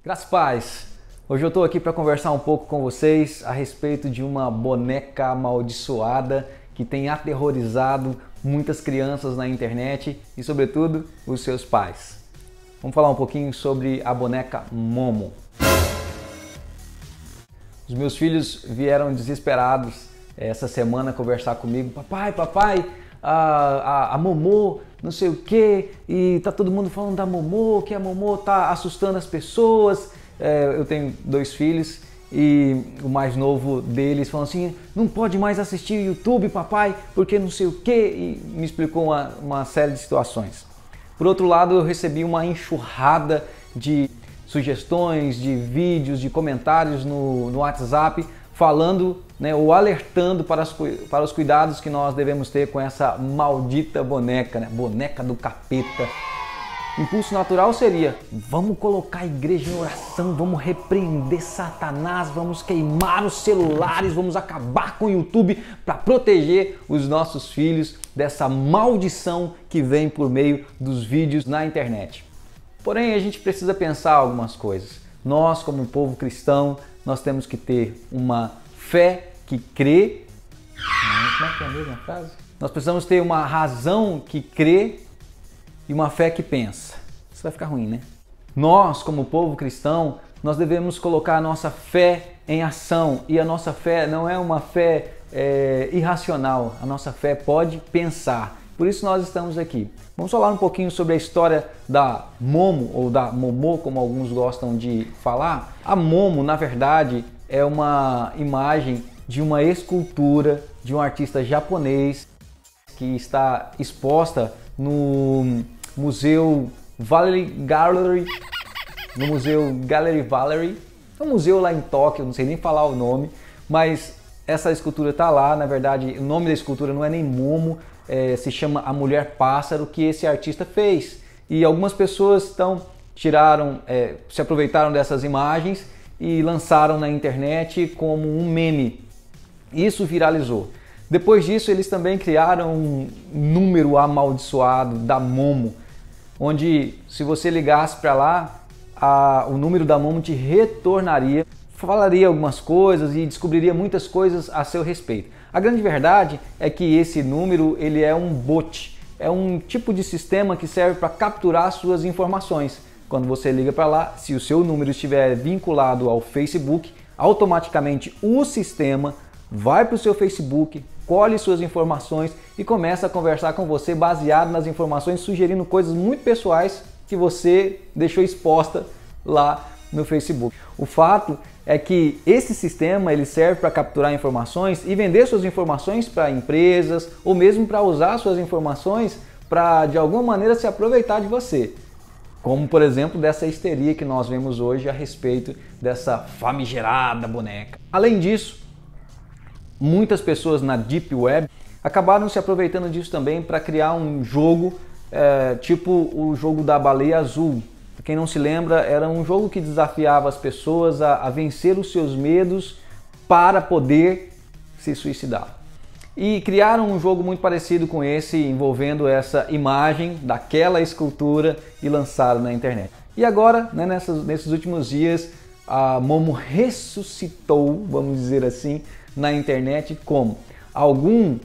Graças a paz! Hoje eu estou aqui para conversar um pouco com vocês a respeito de uma boneca amaldiçoada que tem aterrorizado muitas crianças na internet e, sobretudo, os seus pais. Vamos falar um pouquinho sobre a boneca Momo. Os meus filhos vieram desesperados essa semana conversar comigo. Papai, a Momo, não sei o que, e tá todo mundo falando da Momo, que a Momo tá assustando as pessoas. Eu tenho 2 filhos e o mais novo deles falou assim: não pode mais assistir YouTube, papai, porque não sei o que, e me explicou uma série de situações. Por outro lado, eu recebi uma enxurrada de sugestões, de vídeos, de comentários no WhatsApp, falando, ou alertando para os cuidados que nós devemos ter com essa maldita boneca, boneca do capeta. Impulso natural seria: vamos colocar a igreja em oração, vamos repreender Satanás, vamos queimar os celulares, vamos acabar com o YouTube para proteger os nossos filhos dessa maldição que vem por meio dos vídeos na internet. Porém, a gente precisa pensar algumas coisas. Nós, como um povo cristão, nós temos que ter uma fé que crê. Como é que é a mesma frase? Nós precisamos ter uma razão que crê e uma fé que pensa. Isso vai ficar ruim, né? Nós, como povo cristão, nós devemos colocar a nossa fé em ação. E a nossa fé não é uma fé irracional. A nossa fé pode pensar. Por isso nós estamos aqui. Vamos falar um pouquinho sobre a história da Momo, ou da Momo, como alguns gostam de falar. A Momo, na verdade, é uma imagem de uma escultura de um artista japonês que está exposta no Museu Gallery Valerie, é um museu lá em Tóquio, não sei nem falar o nome, mas essa escultura está lá. Na verdade, o nome da escultura não é nem Momo, se chama A Mulher Pássaro, que esse artista fez. E algumas pessoas se aproveitaram dessas imagens e lançaram na internet como um meme. Isso viralizou. Depois disso, eles também criaram um número amaldiçoado da Momo, onde, se você ligasse para lá, o número da Momo te retornaria, falaria algumas coisas e descobriria muitas coisas a seu respeito. A grande verdade é que esse número ele é um bot, é um tipo de sistema que serve para capturar suas informações. Quando você liga para lá, se o seu número estiver vinculado ao Facebook, automaticamente o sistema vai para o seu Facebook, colhe suas informações e começa a conversar com você baseado nas informações, sugerindo coisas muito pessoais que você deixou exposta lá no Facebook. O fato é que esse sistema ele serve para capturar informações e vender suas informações para empresas, ou mesmo para usar suas informações para de alguma maneira se aproveitar de você. Como, por exemplo, dessa histeria que nós vemos hoje a respeito dessa famigerada boneca. Além disso, muitas pessoas na Deep Web acabaram se aproveitando disso também para criar um jogo tipo o jogo da baleia azul. Para quem não se lembra, era um jogo que desafiava as pessoas a vencer os seus medos para poder se suicidar. E criaram um jogo muito parecido com esse, envolvendo essa imagem daquela escultura, e lançaram na internet. E agora, nesses últimos dias, a Momo ressuscitou, vamos dizer assim, na internet. Como? Algum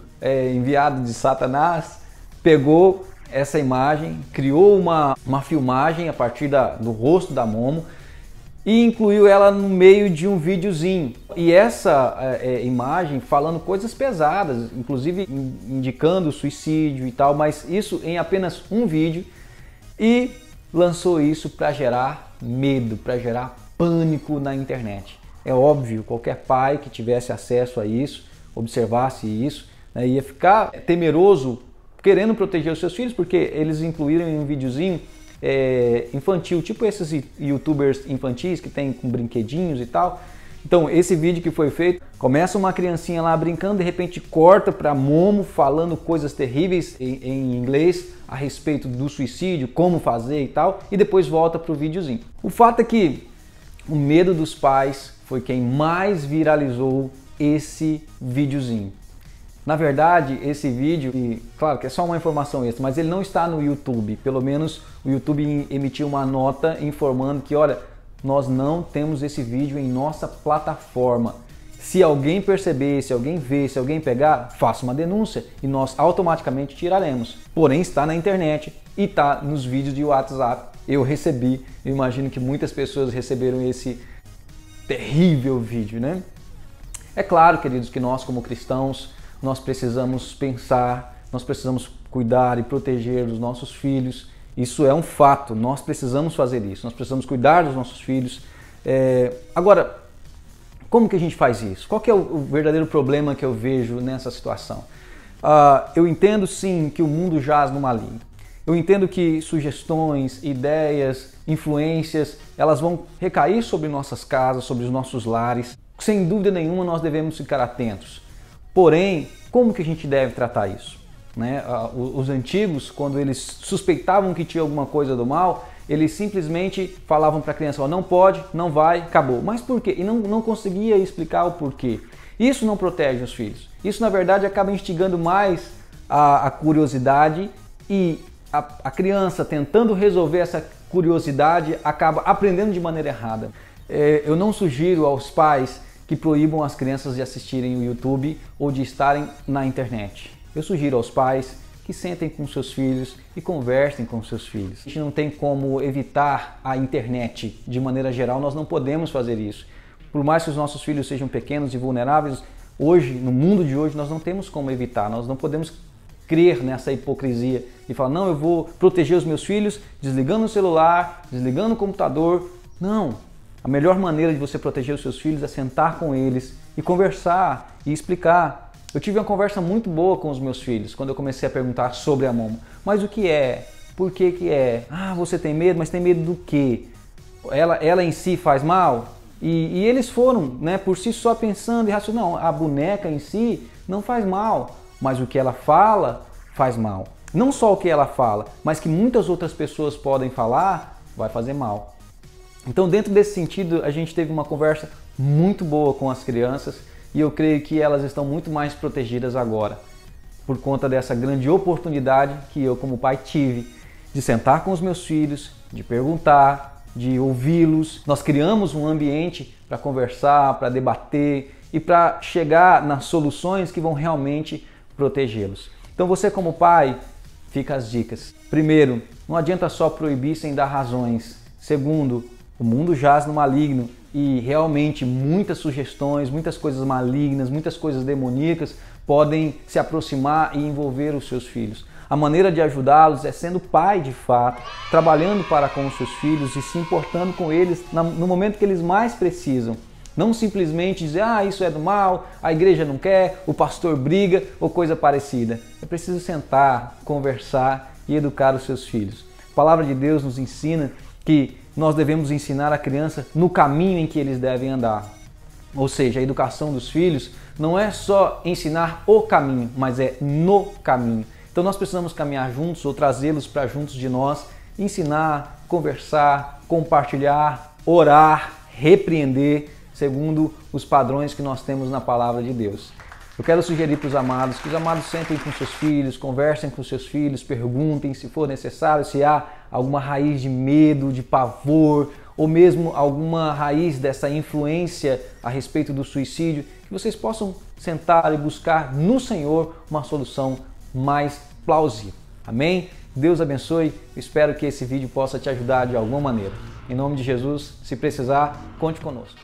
enviado de Satanás pegou essa imagem, criou uma filmagem a partir do rosto da Momo e incluiu ela no meio de um videozinho. E essa imagem falando coisas pesadas, inclusive indicando suicídio e tal, mas isso em apenas um vídeo, e lançou isso para gerar medo, para gerar pânico na internet. É óbvio, qualquer pai que tivesse acesso a isso, observasse isso, ia ficar temeroso, querendo proteger os seus filhos, porque eles incluíram em um videozinho infantil, tipo esses youtubers infantis que tem com brinquedinhos e tal. Então, esse vídeo que foi feito, começa uma criancinha lá brincando, de repente corta para Momo falando coisas terríveis em inglês a respeito do suicídio, como fazer e tal, e depois volta para o videozinho. O fato é que o medo dos pais foi quem mais viralizou esse videozinho. Na verdade, esse vídeo, e claro que é só uma informação extra, mas ele não está no YouTube. Pelo menos o YouTube emitiu uma nota informando que, olha, nós não temos esse vídeo em nossa plataforma. Se alguém perceber, se alguém ver, se alguém pegar, faça uma denúncia e nós automaticamente tiraremos. Porém, está na internet e está nos vídeos de WhatsApp. Eu recebi, eu imagino que muitas pessoas receberam esse terrível vídeo, né? É claro, queridos, que nós como cristãos, nós precisamos pensar, nós precisamos cuidar e proteger os nossos filhos. Isso é um fato, nós precisamos fazer isso, nós precisamos cuidar dos nossos filhos. Agora, como que a gente faz isso? Qual que é o verdadeiro problema que eu vejo nessa situação? Eu entendo sim que o mundo jaz no maligno. Eu entendo que sugestões, ideias, influências, elas vão recair sobre nossas casas, sobre os nossos lares. Sem dúvida nenhuma nós devemos ficar atentos. Porém, como que a gente deve tratar isso? Né? Os antigos, quando eles suspeitavam que tinha alguma coisa do mal, eles simplesmente falavam para a criança, ó, não pode, não vai, acabou. Mas por quê? E não conseguia explicar o porquê. Isso não protege os filhos. Isso, na verdade, acaba instigando mais a curiosidade e a criança, tentando resolver essa curiosidade, acaba aprendendo de maneira errada. Eu não sugiro aos pais que proíbam as crianças de assistirem o YouTube ou de estarem na internet. Eu sugiro aos pais que sentem com seus filhos e conversem com seus filhos. A gente não tem como evitar a internet de maneira geral, nós não podemos fazer isso. Por mais que os nossos filhos sejam pequenos e vulneráveis, hoje, no mundo de hoje, nós não temos como evitar, nós não podemos crer nessa hipocrisia e falar, não, eu vou proteger os meus filhos desligando o celular, desligando o computador. Não, a melhor maneira de você proteger os seus filhos é sentar com eles e conversar e explicar. Eu tive uma conversa muito boa com os meus filhos quando eu comecei a perguntar sobre a Momo. Mas o que é? Por que que é? Ah, você tem medo? Mas tem medo do quê? Ela em si faz mal? E eles foram, né, por si só pensando e raciocinando. Não, a boneca em si não faz mal, mas o que ela fala faz mal. Não só o que ela fala, mas que muitas outras pessoas podem falar, vai fazer mal. Então, dentro desse sentido, a gente teve uma conversa muito boa com as crianças e eu creio que elas estão muito mais protegidas agora, por conta dessa grande oportunidade que eu como pai tive de sentar com os meus filhos, de perguntar, de ouvi-los. Nós criamos um ambiente para conversar, para debater e para chegar nas soluções que vão realmente protegê-los. Então você como pai, fica as dicas. Primeiro, não adianta só proibir sem dar razões. Segundo, o mundo jaz no maligno e realmente muitas sugestões, muitas coisas malignas, muitas coisas demoníacas podem se aproximar e envolver os seus filhos. A maneira de ajudá-los é sendo pai de fato, trabalhando para com os seus filhos e se importando com eles no momento que eles mais precisam. Não simplesmente dizer, ah, isso é do mal, a igreja não quer, o pastor briga ou coisa parecida. É preciso sentar, conversar e educar os seus filhos. A palavra de Deus nos ensina que nós devemos ensinar a criança no caminho em que eles devem andar. Ou seja, a educação dos filhos não é só ensinar o caminho, mas é no caminho. Então nós precisamos caminhar juntos ou trazê-los para juntos de nós, ensinar, conversar, compartilhar, orar, repreender, segundo os padrões que nós temos na palavra de Deus. Eu quero sugerir para os amados que os amados sentem com seus filhos, conversem com seus filhos, perguntem se for necessário, se há alguma raiz de medo, de pavor, ou mesmo alguma raiz dessa influência a respeito do suicídio, que vocês possam sentar e buscar no Senhor uma solução mais plausível. Amém? Deus abençoe. Espero que esse vídeo possa te ajudar de alguma maneira. Em nome de Jesus, se precisar, conte conosco.